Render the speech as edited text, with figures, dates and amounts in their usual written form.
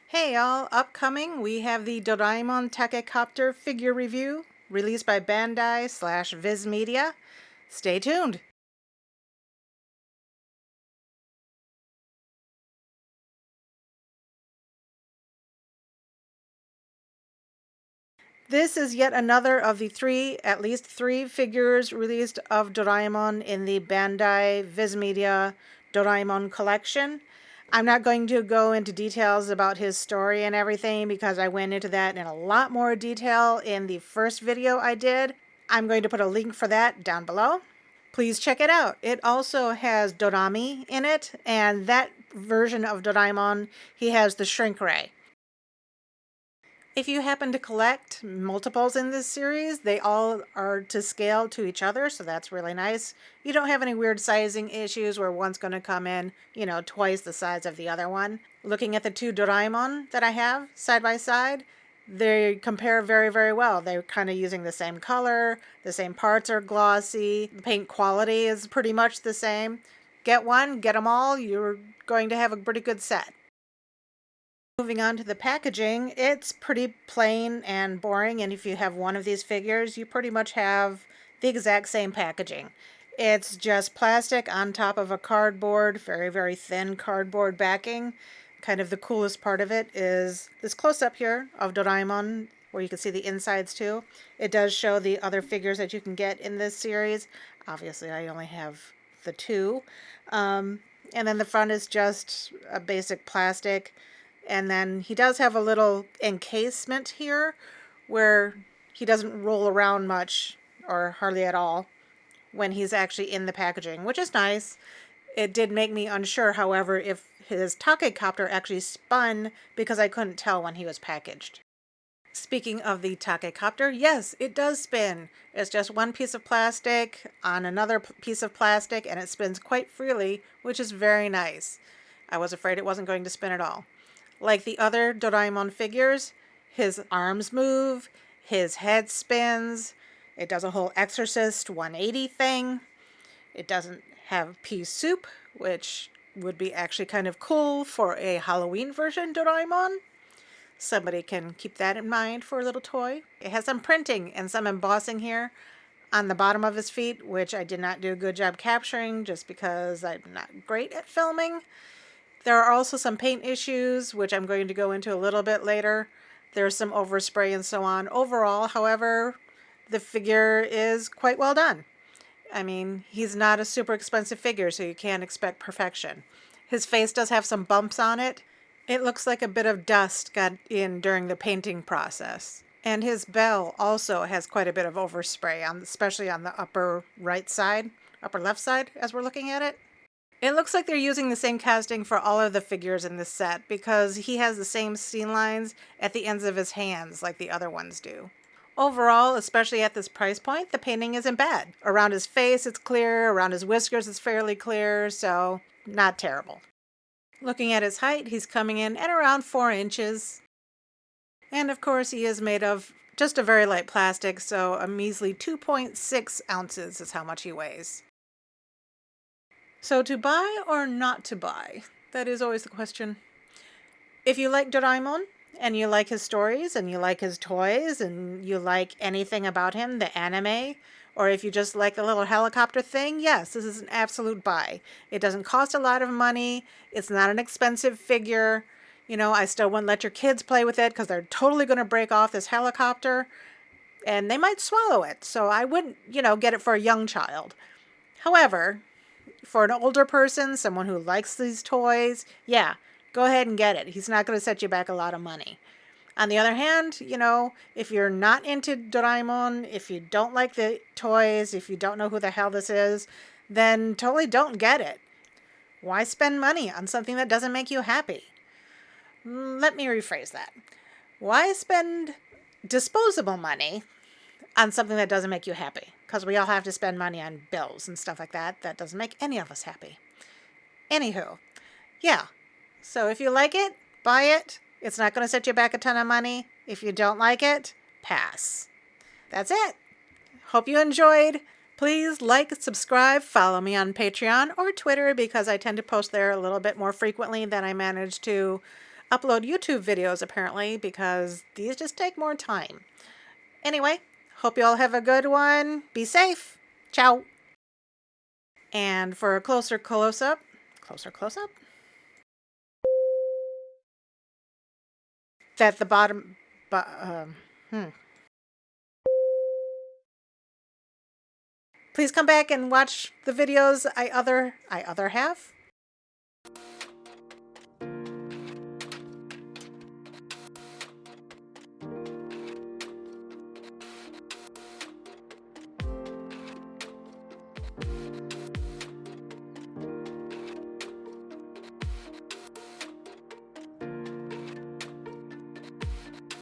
Hey y'all, upcoming we have the Doraemon Take-copter figure review released by Bandai Viz Media. Stay tuned. This is yet another of the at least three figures released of Doraemon in the Bandai Viz Media Doraemon collection. I'm not going to go into details about his story and everything because I went into that in a lot more detail in the first video I did. I'm going to put a link for that down below. Please check it out. It also has Dorami in it, and that version of Doraemon, he has the shrink ray. If you happen to collect multiples in this series, they all are to scale to each other, so that's really nice. You don't have any weird sizing issues where one's going to come in, twice the size of the other one. Looking at the two Doraemon that I have side by side, they compare very, very well. They're kind of using the same color, the same parts are glossy, the paint quality is pretty much the same. Get one, get them all, you're going to have a pretty good set. Moving on to the packaging, it's pretty plain and boring, and if you have one of these figures, you pretty much have the exact same packaging. It's just plastic on top of a cardboard, very, very thin cardboard backing. Kind of the coolest part of it is this close-up here of Doraemon, where you can see the insides too. It does show the other figures that you can get in this series. Obviously, I only have the two. And then the front is just a basic plastic. And then he does have a little encasement here where he doesn't roll around much or hardly at all when he's actually in the packaging, which is nice. It did make me unsure, however, if his Take-copter actually spun because I couldn't tell when he was packaged. Speaking of the Take-copter, yes, it does spin. It's just one piece of plastic on another piece of plastic, and it spins quite freely, which is very nice. I was afraid it wasn't going to spin at all. Like the other Doraemon figures, his arms move, his head spins, it does a whole Exorcist 180 thing. It doesn't have pea soup, which would be actually kind of cool for a Halloween version Doraemon. Somebody can keep that in mind for a little toy. It has some printing and some embossing here on the bottom of his feet, which I did not do a good job capturing just because I'm not great at filming. There are also some paint issues, which I'm going to go into a little bit later. There's some overspray and so on. Overall, however, the figure is quite well done. I mean, he's not a super expensive figure, so you can't expect perfection. His face does have some bumps on it. It looks like a bit of dust got in during the painting process. And his bell also has quite a bit of overspray, especially on the upper right side, upper left side, as we're looking at it. It looks like they're using the same casting for all of the figures in this set because he has the same seam lines at the ends of his hands like the other ones do. Overall, especially at this price point, the painting isn't bad. Around his face it's clear, around his whiskers it's fairly clear, so not terrible. Looking at his height, he's coming in at around 4 inches. And of course he is made of just a very light plastic, so a measly 2.6 ounces is how much he weighs. So to buy or not to buy? That is always the question. If you like Doraemon and you like his stories and you like his toys and you like anything about him, the anime, or if you just like the little helicopter thing, yes, this is an absolute buy. It doesn't cost a lot of money. It's not an expensive figure. I still wouldn't let your kids play with it because they're totally going to break off this helicopter and they might swallow it. So I wouldn't, get it for a young child. However, for an older person, someone who likes these toys, yeah, go ahead and get it. He's not going to set you back a lot of money. On the other hand, if you're not into Doraemon, if you don't like the toys, if you don't know who the hell this is, then totally don't get it. Why spend money on something that doesn't make you happy? Let me rephrase that. Why spend disposable money on something that doesn't make you happy? Because we all have to spend money on bills and stuff like that. That doesn't make any of us happy. Anywho, yeah. So if you like it, buy it. It's not going to set you back a ton of money. If you don't like it, pass. That's it. Hope you enjoyed. Please like, subscribe, follow me on Patreon or Twitter because I tend to post there a little bit more frequently than I manage to upload YouTube videos apparently, because these just take more time. Anyway, hope you all have a good one. Be safe. Ciao. And for a closer close-up, that the bottom, please come back and watch the videos I other have.